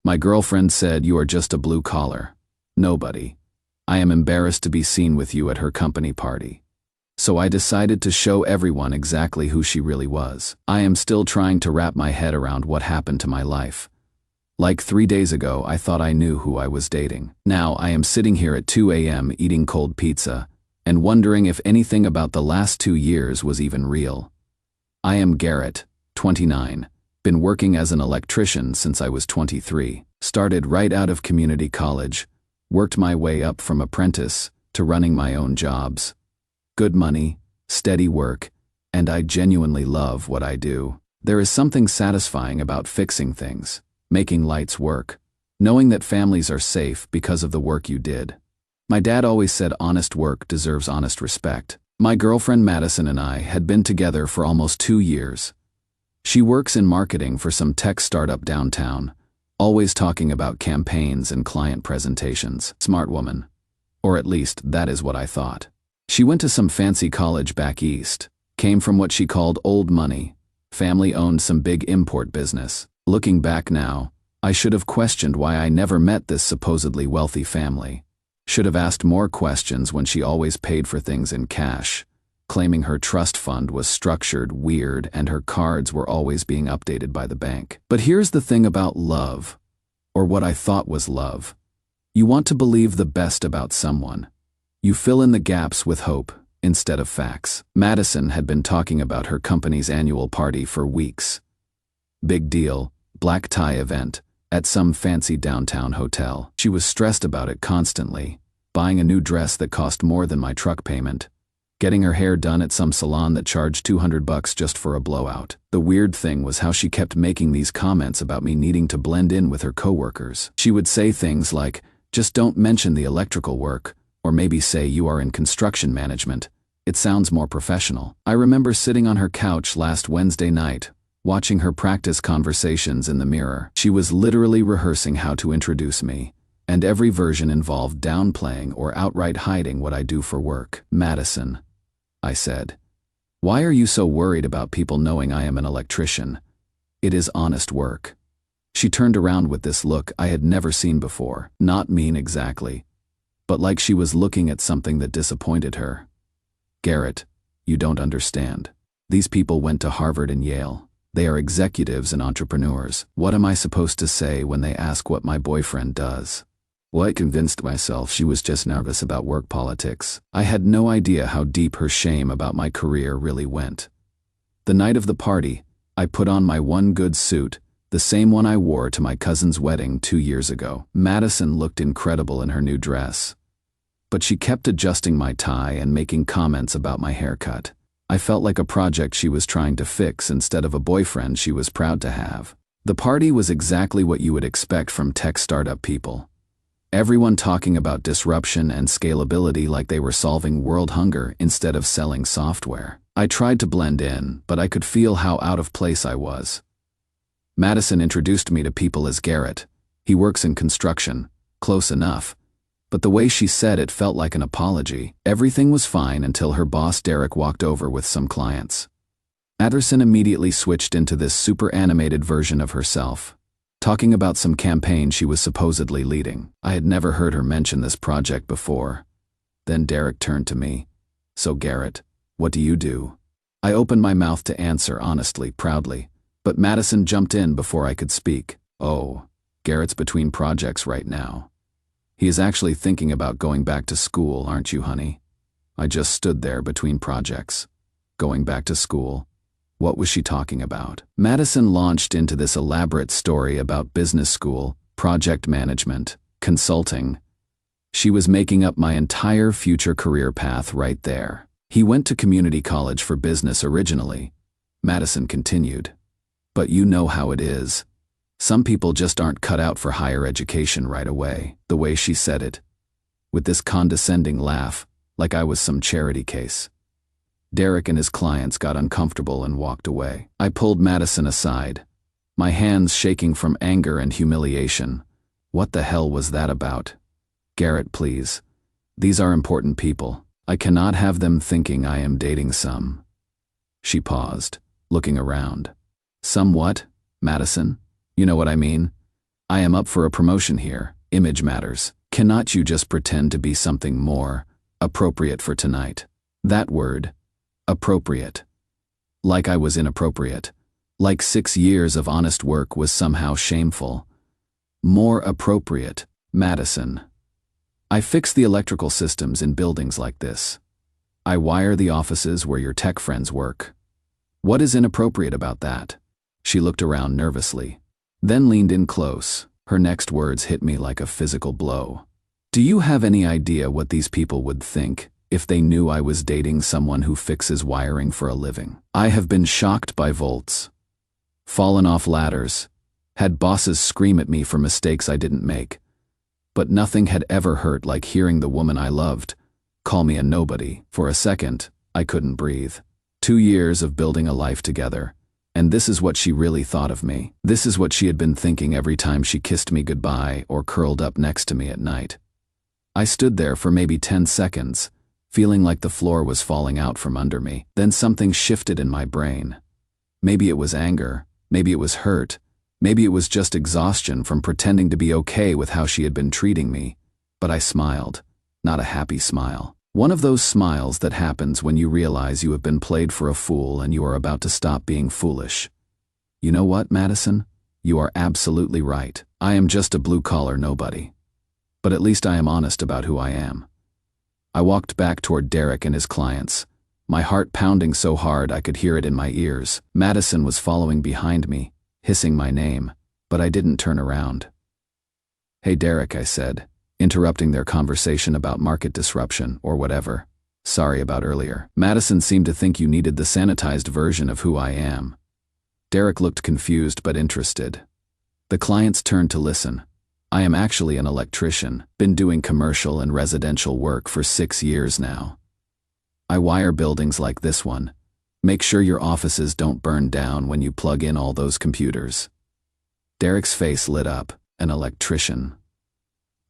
My girlfriend said you are just a blue collar. Nobody. I am embarrassed to be seen with you at her company party. So I decided to show everyone exactly who she really was. I am still trying to wrap my head around what happened to my life. Like 3 days ago, I thought I knew who I was dating. Now I am sitting here at 2 a.m. eating cold pizza and wondering if anything about the last 2 years was even real. I am Garrett, 29. Been working as an electrician since I was 23. Started right out of community college. Worked my way up from apprentice to running my own jobs. Good money, steady work, and I genuinely love what I do. There is something satisfying about fixing things, making lights work, knowing that families are safe because of the work you did. My dad always said honest work deserves honest respect. My girlfriend Madison and I had been together for almost 2 years. She works in marketing for some tech startup downtown, always talking about campaigns and client presentations. Smart woman. Or at least that is what I thought. She went to some fancy college back east, came from what she called old money. Family owned some big import business. Looking back now, I should have questioned why I never met this supposedly wealthy family. Should have asked more questions when she always paid for things in cash, claiming her trust fund was structured weird and her cards were always being updated by the bank. But here's the thing about love, or what I thought was love. You want to believe the best about someone. You fill in the gaps with hope instead of facts. Madison had been talking about her company's annual party for weeks. Big deal, black tie event, at some fancy downtown hotel. She was stressed about it constantly, buying a new dress that cost more than my truck payment, getting her hair done at some salon that charged $200 just for a blowout. The weird thing was how she kept making these comments about me needing to blend in with her coworkers. She would say things like, just don't mention the electrical work, or maybe say you are in construction management. It sounds more professional. I remember sitting on her couch last Wednesday night, watching her practice conversations in the mirror. She was literally rehearsing how to introduce me, and every version involved downplaying or outright hiding what I do for work. Madison, I said, why are you so worried about people knowing I am an electrician? It is honest work. She turned around with this look I had never seen before. Not mean exactly, but like she was looking at something that disappointed her. Garrett, you don't understand. These people went to Harvard and Yale. They are executives and entrepreneurs. What am I supposed to say when they ask what my boyfriend does? Well, I convinced myself she was just nervous about work politics. I had no idea how deep her shame about my career really went. The night of the party, I put on my one good suit, the same one I wore to my cousin's wedding 2 years ago. Madison looked incredible in her new dress, but she kept adjusting my tie and making comments about my haircut. I felt like a project she was trying to fix instead of a boyfriend she was proud to have. The party was exactly what you would expect from tech startup people. Everyone talking about disruption and scalability like they were solving world hunger instead of selling software. I tried to blend in, but I could feel how out of place I was. Madison introduced me to people as Garrett. He works in construction. Close enough. But the way she said it felt like an apology. Everything was fine until her boss Derek walked over with some clients. Madison immediately switched into this super animated version of herself, talking about some campaign she was supposedly leading. I had never heard her mention this project before. Then Derek turned to me. So Garrett, what do you do? I opened my mouth to answer honestly, proudly, but Madison jumped in before I could speak. Oh, Garrett's between projects right now. He is actually thinking about going back to school, aren't you, honey? I just stood there between projects. Going back to school? What was she talking about? Madison launched into this elaborate story about business school, project management, consulting. She was making up my entire future career path right there. He went to community college for business originally, Madison continued. But you know how it is. Some people just aren't cut out for higher education right away. The way she said it, with this condescending laugh, like I was some charity case. Derek and his clients got uncomfortable and walked away. I pulled Madison aside, my hands shaking from anger and humiliation. What the hell was that about? Garrett, please. These are important people. I cannot have them thinking I am dating some. She paused, looking around. Some what, Madison? You know what I mean? I am up for a promotion here. Image matters. Cannot you just pretend to be something more appropriate for tonight? That word, appropriate. Like I was inappropriate. Like 6 years of honest work was somehow shameful. More appropriate. Madison. I fix the electrical systems in buildings like this. I wire the offices where your tech friends work. What is inappropriate about that? She looked around nervously, then leaned in close. Her next words hit me like a physical blow. Do you have any idea what these people would think if they knew I was dating someone who fixes wiring for a living? I have been shocked by volts, fallen off ladders, had bosses scream at me for mistakes I didn't make. But nothing had ever hurt like hearing the woman I loved call me a nobody. For a second, I couldn't breathe. 2 years of building a life together, and this is what she really thought of me. This is what she had been thinking every time she kissed me goodbye or curled up next to me at night. I stood there for maybe 10 seconds, feeling like the floor was falling out from under me. Then something shifted in my brain. Maybe it was anger, maybe it was hurt, maybe it was just exhaustion from pretending to be okay with how she had been treating me. But I smiled, not a happy smile. One of those smiles that happens when you realize you have been played for a fool and you are about to stop being foolish. You know what, Madison? You are absolutely right. I am just a blue-collar nobody. But at least I am honest about who I am. I walked back toward Derek and his clients, my heart pounding so hard I could hear it in my ears. Madison was following behind me, hissing my name, but I didn't turn around. Hey Derek, I said, interrupting their conversation about market disruption or whatever. Sorry about earlier. Madison seemed to think you needed the sanitized version of who I am. Derek looked confused but interested. The clients turned to listen. I am actually an electrician, been doing commercial and residential work for 6 years now. I wire buildings like this one. Make sure your offices don't burn down when you plug in all those computers. Derek's face lit up. An electrician.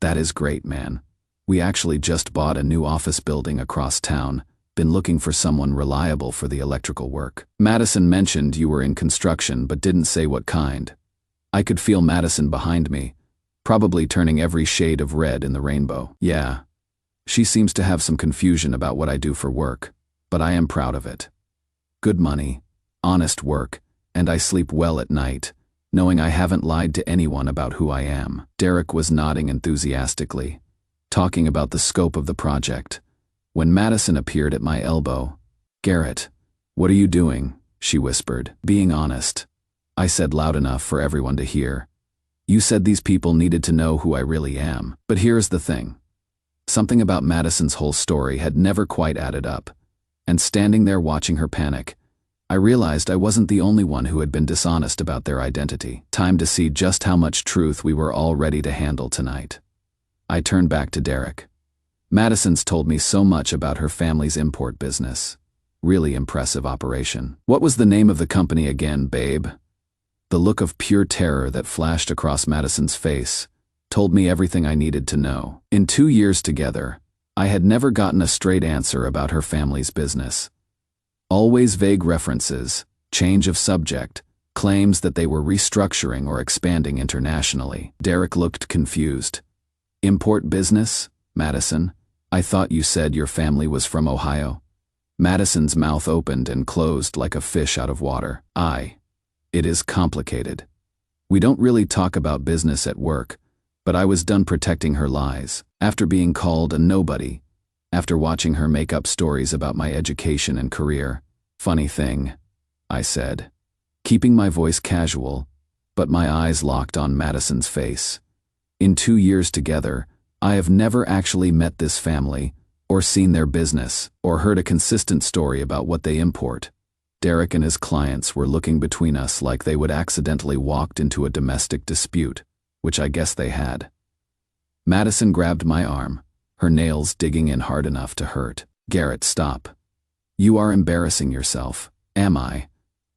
That is great, man. We actually just bought a new office building across town, been looking for someone reliable for the electrical work. Madison mentioned you were in construction but didn't say what kind. I could feel Madison behind me, probably turning every shade of red in the rainbow. Yeah. She seems to have some confusion about what I do for work, but I am proud of it. Good money, honest work, and I sleep well at night, knowing I haven't lied to anyone about who I am. Derek was nodding enthusiastically, talking about the scope of the project, when Madison appeared at my elbow. Garrett, what are you doing? She whispered. Being honest, I said loud enough for everyone to hear. You said these people needed to know who I really am. But here's the thing. Something about Madison's whole story had never quite added up, and standing there watching her panic, I realized I wasn't the only one who had been dishonest about their identity. Time to see just how much truth we were all ready to handle tonight. I turned back to Derek. Madison's told me so much about her family's import business. Really impressive operation. What was the name of the company again, babe? The look of pure terror that flashed across Madison's face told me everything I needed to know. In 2 years together, I had never gotten a straight answer about her family's business. Always vague references, change of subject, claims that they were restructuring or expanding internationally. Derek looked confused. Import business? Madison, I thought you said your family was from Ohio. Madison's mouth opened and closed like a fish out of water. It is complicated. We don't really talk about business at work, but I was done protecting her lies. After being called a nobody, after watching her make up stories about my education and career. Funny thing, I said, keeping my voice casual, but my eyes locked on Madison's face. In 2 years together, I have never actually met this family, or seen their business, or heard a consistent story about what they import. Derek and his clients were looking between us like they would accidentally walked into a domestic dispute, which I guess they had. Madison grabbed my arm, her nails digging in hard enough to hurt. Garrett, stop. You are embarrassing yourself. Am I?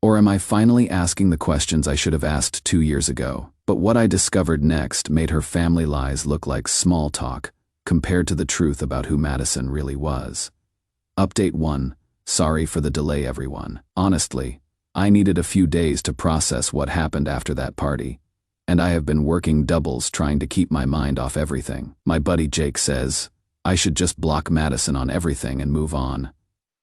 Or am I finally asking the questions I should have asked 2 years ago? But what I discovered next made her family lies look like small talk compared to the truth about who Madison really was. Update 1. Sorry for the delay, everyone. Honestly, I needed a few days to process what happened after that party. and I have been working doubles trying to keep my mind off everything. My buddy Jake says I should just block Madison on everything and move on.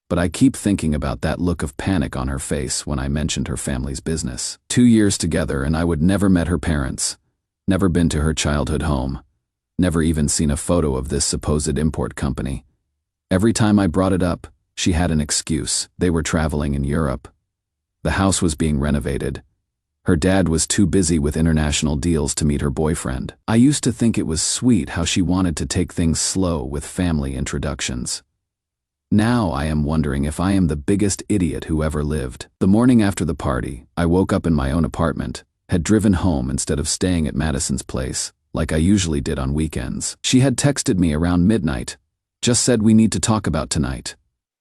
But I keep thinking about that look of panic on her face when I mentioned her family's business. 2 years together and I would never met her parents, never been to her childhood home, never even seen a photo of this supposed import company. Every time I brought it up, she had an excuse. They were traveling in Europe. The house was being renovated. Her dad was too busy with international deals to meet her boyfriend. I used to think it was sweet how she wanted to take things slow with family introductions. Now I am wondering if I am the biggest idiot who ever lived. The morning after the party, I woke up in my own apartment, had driven home instead of staying at Madison's place, like I usually did on weekends. She had texted me around midnight, just said we need to talk about tonight.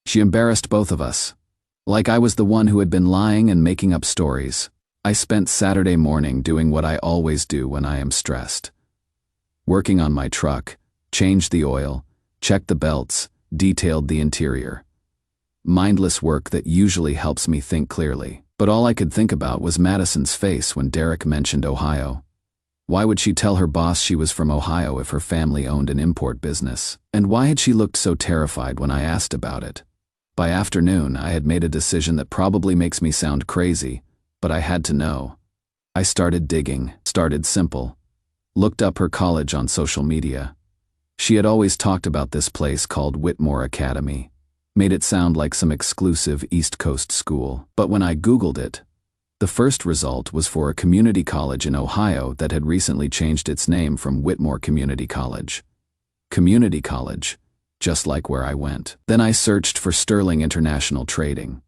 She embarrassed both of us, like I was the one who had been lying and making up stories. I spent Saturday morning doing what I always do when I am stressed. Working on my truck, changed the oil, checked the belts, detailed the interior. Mindless work that usually helps me think clearly. But all I could think about was Madison's face when Derek mentioned Ohio. Why would she tell her boss she was from Ohio if her family owned an import business? And why had she looked so terrified when I asked about it? By afternoon, I had made a decision that probably makes me sound crazy, but I had to know. I started digging, started simple. Looked up her college on social media. She had always talked about this place called Whitmore Academy. Made it sound like some exclusive East Coast school. But when I Googled it, the first result was for a community college in Ohio that had recently changed its name from Whitmore Community College. Community college, just like where I went. Then I searched for Sterling International Trading,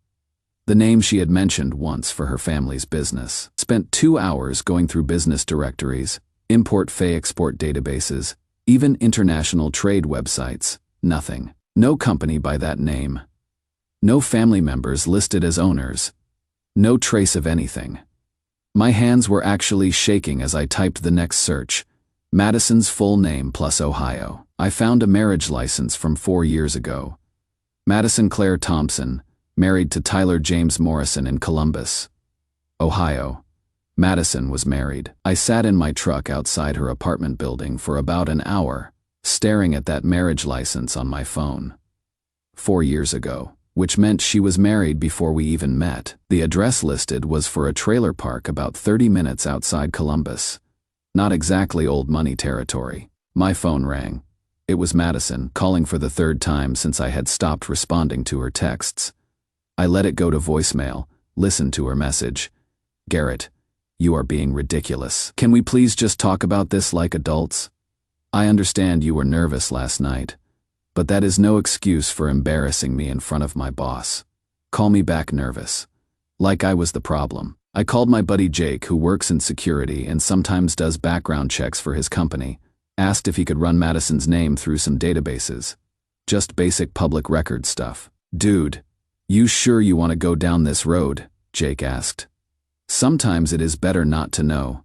the name she had mentioned once for her family's business. Spent 2 hours going through business directories, import-export databases, even international trade websites. Nothing. No company by that name. No family members listed as owners. No trace of anything. My hands were actually shaking as I typed the next search. Madison's full name plus Ohio. I found a marriage license from 4 years ago. Madison Claire Thompson, married to Tyler James Morrison in Columbus, Ohio. Madison was married. I sat in my truck outside her apartment building for about an hour, staring at that marriage license on my phone. 4 years ago, which meant she was married before we even met. The address listed was for a trailer park about 30 minutes outside Columbus. Not exactly old money territory. My phone rang. It was Madison, calling for the 3rd time since I had stopped responding to her texts. I let it go to voicemail, listened to her message. Garrett, you are being ridiculous. Can we please just talk about this like adults? I understand you were nervous last night, but that is no excuse for embarrassing me in front of my boss. Call me back nervous. Like I was the problem. I called my buddy Jake, who works in security and sometimes does background checks for his company, asked if he could run Madison's name through some databases. Just basic public record stuff. Dude, you sure you want to go down this road? Jake asked. Sometimes it is better not to know.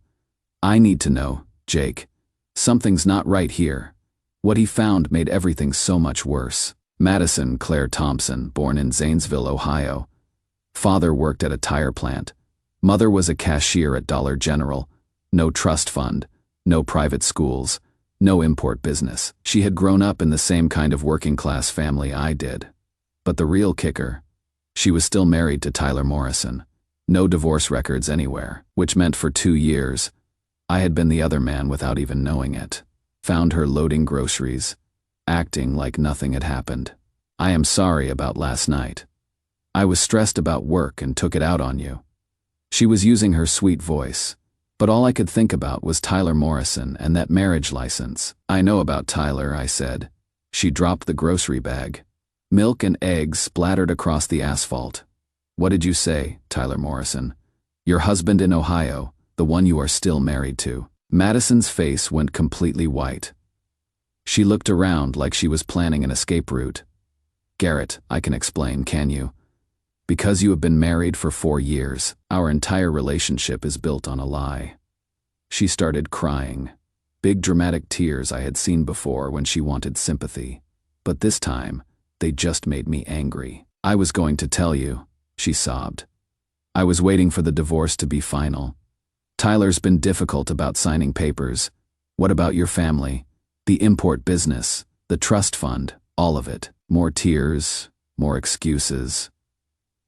I need to know, Jake. Something's not right here. What he found made everything so much worse. Madison Claire Thompson, born in Zanesville, Ohio. Father worked at a tire plant. Mother was a cashier at Dollar General. No trust fund, no private schools, no import business. She had grown up in the same kind of working class family I did. But the real kicker, she was still married to Tyler Morrison. No divorce records anywhere, which meant for 2 years, I had been the other man without even knowing it. Found her loading groceries, acting like nothing had happened. I am sorry about last night. I was stressed about work and took it out on you. She was using her sweet voice, but all I could think about was Tyler Morrison and that marriage license. I know about Tyler, I said. She dropped the grocery bag. Milk and eggs splattered across the asphalt. What did you say, Tyler Morrison? Your husband in Ohio, the one you are still married to. Madison's face went completely white. She looked around like she was planning an escape route. Garrett, I can explain, can you? Because you have been married for 4 years, our entire relationship is built on a lie. She started crying. Big dramatic tears I had seen before when she wanted sympathy. But this time, they just made me angry. I was going to tell you, she sobbed. I was waiting for the divorce to be final. Tyler's been difficult about signing papers. What about your family? The import business, the trust fund, all of it. More tears, more excuses.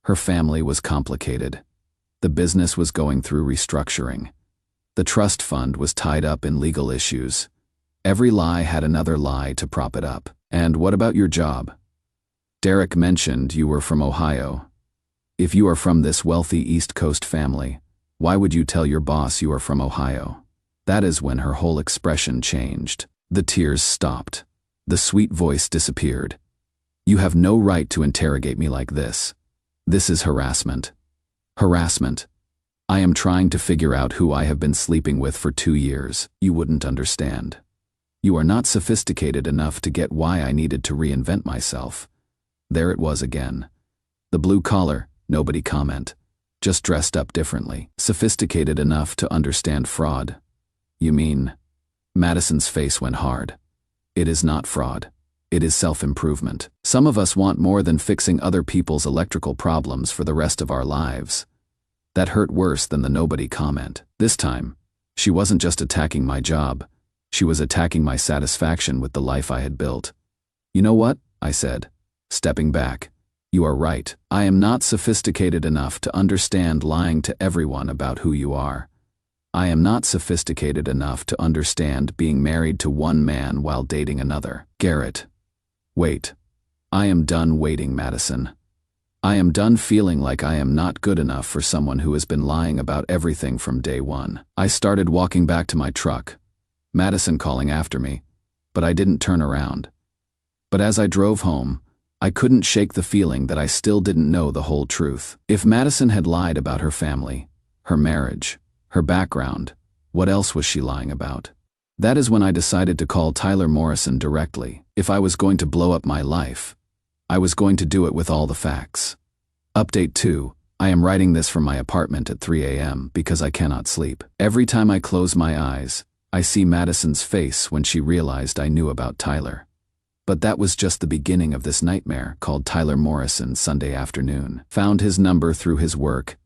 Her family was complicated. The business was going through restructuring. The trust fund was tied up in legal issues. Every lie had another lie to prop it up. And what about your job? Derek mentioned you were from Ohio. If you are from this wealthy East Coast family, why would you tell your boss you are from Ohio? That is when her whole expression changed. The tears stopped. The sweet voice disappeared. You have no right to interrogate me like this. This is harassment. Harassment. I am trying to figure out who I have been sleeping with for 2 years. You wouldn't understand. You are not sophisticated enough to get why I needed to reinvent myself. There it was again. The blue collar, nobody comment. Just dressed up differently. Sophisticated enough to understand fraud. You mean? Madison's face went hard. It is not fraud. It is self-improvement. Some of us want more than fixing other people's electrical problems for the rest of our lives. That hurt worse than the nobody comment. This time, she wasn't just attacking my job. She was attacking my satisfaction with the life I had built. You know what? I said, stepping back. You are right. I am not sophisticated enough to understand lying to everyone about who you are. I am not sophisticated enough to understand being married to one man while dating another. Garrett. Wait. I am done waiting, Madison. I am done feeling like I am not good enough for someone who has been lying about everything from day one. I started walking back to my truck, Madison calling after me, but I didn't turn around. But as I drove home, I couldn't shake the feeling that I still didn't know the whole truth. If Madison had lied about her family, her marriage, her background, what else was she lying about? That is when I decided to call Tyler Morrison directly. If I was going to blow up my life, I was going to do it with all the facts. Update 2. I am writing this from my apartment at 3 a.m. because I cannot sleep. Every time I close my eyes, I see Madison's face when she realized I knew about Tyler. But that was just the beginning of this nightmare. Called Tyler Morrison Sunday afternoon. Found his number through his work.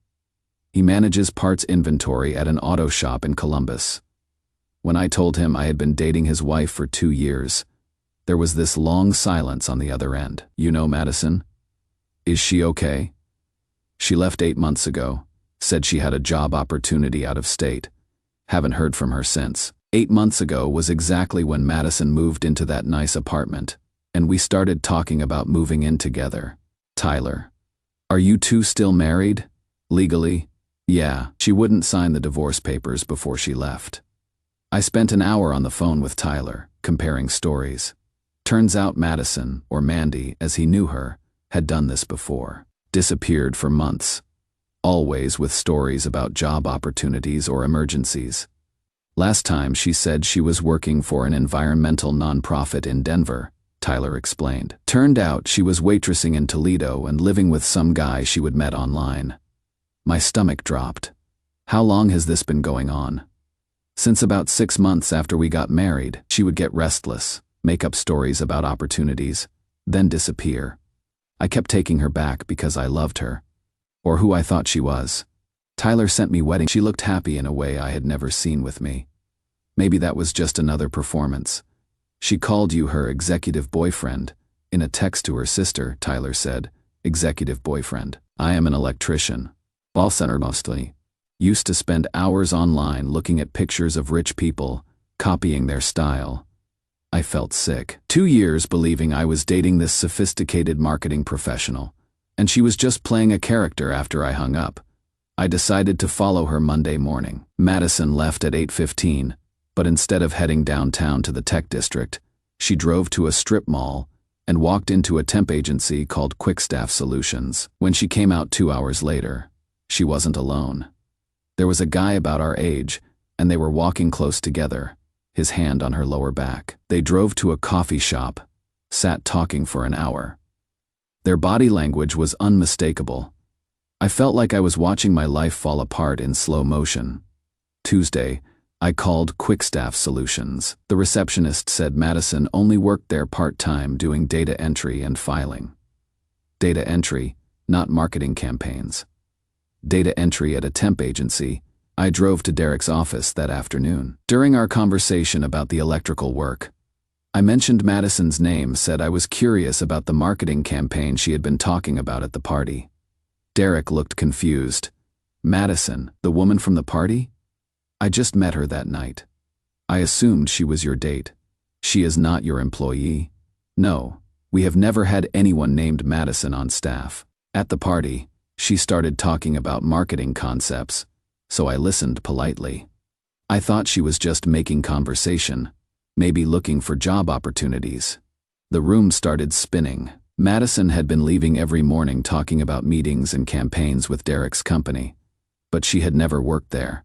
He manages parts inventory at an auto shop in Columbus. When I told him I had been dating his wife for 2 years, there was this long silence on the other end. You know Madison? Is she okay? She left 8 months ago. Said she had a job opportunity out of state. Haven't heard from her since. 8 months ago was exactly when Madison moved into that nice apartment, and we started talking about moving in together. Tyler. Are you two still married? Legally? Yeah. She wouldn't sign the divorce papers before she left. I spent an hour on the phone with Tyler, comparing stories. Turns out Madison, or Mandy as he knew her, had done this before. Disappeared for months. Always with stories about job opportunities or emergencies. Last time she said she was working for an environmental nonprofit in Denver, Tyler explained. Turned out she was waitressing in Toledo and living with some guy she would met online. My stomach dropped. How long has this been going on? Since about 6 months after we got married. She would get restless, make up stories about opportunities, then disappear. I kept taking her back because I loved her, or who I thought she was. Tyler sent me wedding. She looked happy in a way I had never seen with me. Maybe that was just another performance. She called you her executive boyfriend. In a text to her sister, Tyler said, executive boyfriend. I am an electrician. Ball center mostly. Used to spend hours online looking at pictures of rich people, copying their style. I felt sick. 2 years believing I was dating this sophisticated marketing professional, and she was just playing a character after I hung up. I decided to follow her Monday morning. Madison left at 8:15, but instead of heading downtown to the tech district, she drove to a strip mall and walked into a temp agency called Quickstaff Solutions. When she came out 2 hours later, she wasn't alone. There was a guy about our age, and they were walking close together, his hand on her lower back. They drove to a coffee shop, sat talking for an hour. Their body language was unmistakable. I felt like I was watching my life fall apart in slow motion. Tuesday, I called Quickstaff Solutions. The receptionist said Madison only worked there part-time doing data entry and filing. Data entry, not marketing campaigns. Data entry at a temp agency, I drove to Derek's office that afternoon. During our conversation about the electrical work, I mentioned Madison's name, said I was curious about the marketing campaign she had been talking about at the party. Derek looked confused. Madison, the woman from the party? I just met her that night. I assumed she was your date. She is not your employee? No, we have never had anyone named Madison on staff. At the party, she started talking about marketing concepts, so I listened politely. I thought she was just making conversation, maybe looking for job opportunities. The room started spinning. Madison had been leaving every morning talking about meetings and campaigns with Derek's company, but she had never worked there.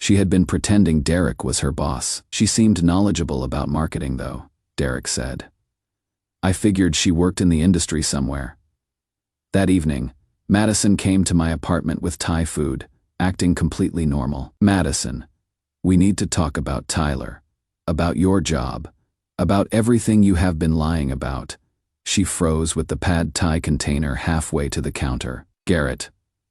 She had been pretending Derek was her boss. She seemed knowledgeable about marketing, though, Derek said. I figured she worked in the industry somewhere. That evening, Madison came to my apartment with Thai food, acting completely normal. Madison, we need to talk about Tyler, about your job, about everything you have been lying about. She froze with the pad Thai container halfway to the counter. Garrett,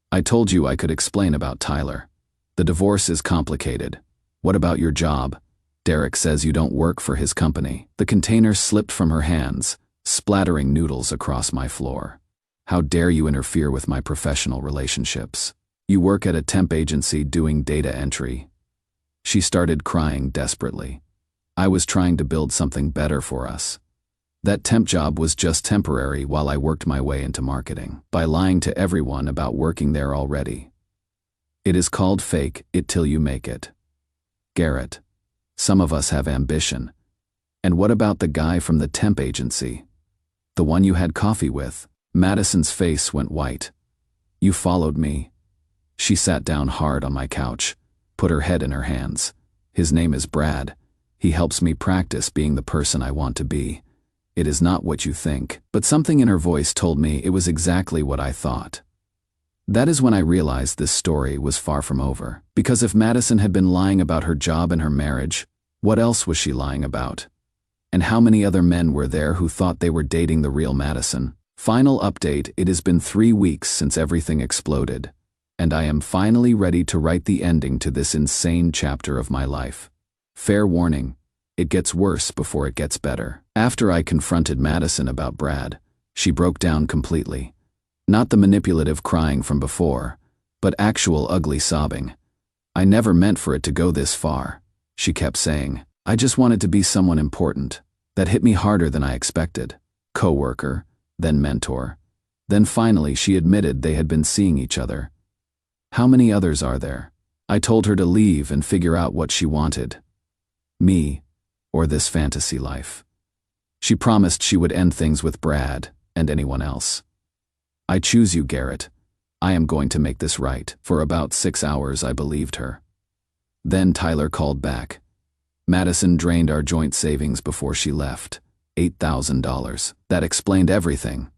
I told you I could explain about Tyler. The divorce is complicated. What about your job? Derek says you don't work for his company. The container slipped from her hands, splattering noodles across my floor. How dare you interfere with my professional relationships? You work at a temp agency doing data entry. She started crying desperately. I was trying to build something better for us. That temp job was just temporary while I worked my way into marketing, by lying to everyone about working there already. It is called fake it till you make it. Garrett, some of us have ambition. And what about the guy from the temp agency? The one you had coffee with? Madison's face went white. You followed me. She sat down hard on my couch, put her head in her hands. His name is Brad. He helps me practice being the person I want to be. It is not what you think. But something in her voice told me it was exactly what I thought. That is when I realized this story was far from over. Because if Madison had been lying about her job and her marriage, what else was she lying about? And how many other men were there who thought they were dating the real Madison? Final update: it has been 3 weeks since everything exploded, and I am finally ready to write the ending to this insane chapter of my life. Fair warning, it gets worse before it gets better. After I confronted Madison about Brad, she broke down completely. Not the manipulative crying from before, but actual ugly sobbing. I never meant for it to go this far, she kept saying. I just wanted to be someone important. That hit me harder than I expected. Coworker, then mentor. Then finally she admitted they had been seeing each other. How many others are there? I told her to leave and figure out what she wanted. Me, or this fantasy life. She promised she would end things with Brad and anyone else. I choose you, Garrett. I am going to make this right. For about 6 hours I believed her. Then Tyler called back. Madison drained our joint savings before she left. $8,000. That explained everything.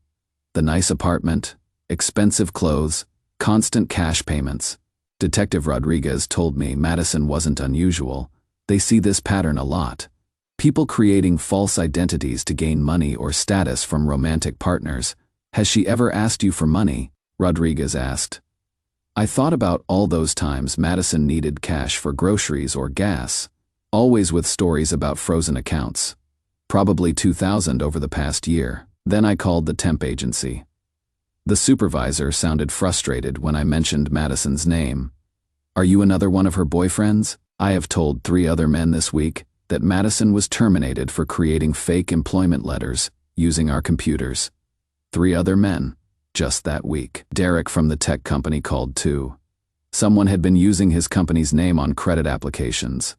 The nice apartment, expensive clothes, constant cash payments. Detective Rodriguez told me Madison wasn't unusual. They see this pattern a lot. People creating false identities to gain money or status from romantic partners. Has she ever asked you for money? Rodriguez asked. I thought about all those times Madison needed cash for groceries or gas, always with stories about frozen accounts. Probably 2,000 over the past year. Then I called the temp agency. The supervisor sounded frustrated when I mentioned Madison's name. Are you another one of her boyfriends? I have told 3 other men this week that Madison was terminated for creating fake employment letters using our computers. 3 other men, just that week. Derek from the tech company called too. Someone had been using his company's name on credit applications,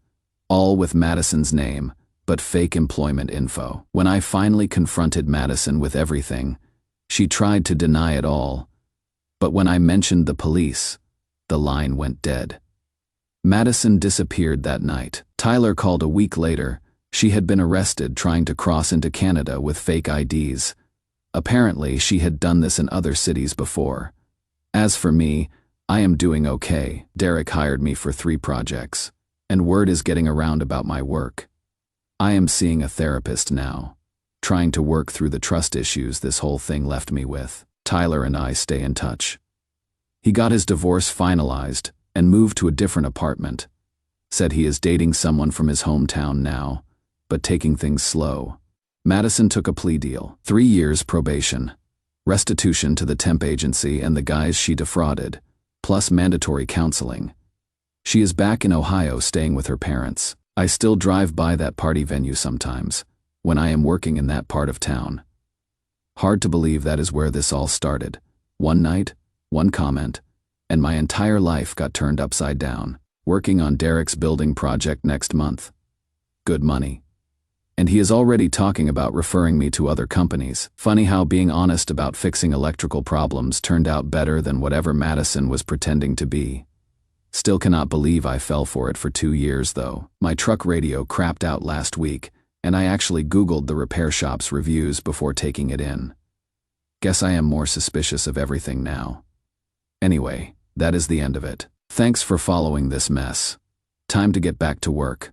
all with Madison's name, but fake employment info. When I finally confronted Madison with everything, she tried to deny it all. But when I mentioned the police, the line went dead. Madison disappeared that night. Tyler called a week later. She had been arrested trying to cross into Canada with fake IDs. Apparently, she had done this in other cities before. As for me, I am doing okay. Derek hired me for 3 projects, and word is getting around about my work. I am seeing a therapist now, trying to work through the trust issues this whole thing left me with. Tyler and I stay in touch. He got his divorce finalized, and moved to a different apartment. Said he is dating someone from his hometown now, but taking things slow. Madison took a plea deal, 3 years probation, restitution to the temp agency and the guys she defrauded, plus mandatory counseling. She is back in Ohio staying with her parents. I still drive by that party venue sometimes, when I am working in that part of town. Hard to believe that is where this all started. One night, one comment, and my entire life got turned upside down. Working on Derek's building project next month. Good money. And he is already talking about referring me to other companies. Funny how being honest about fixing electrical problems turned out better than whatever Madison was pretending to be. Still cannot believe I fell for it for 2 years though. My truck radio crapped out last week, and I actually Googled the repair shop's reviews before taking it in. Guess I am more suspicious of everything now. Anyway, that is the end of it. Thanks for following this mess. Time to get back to work.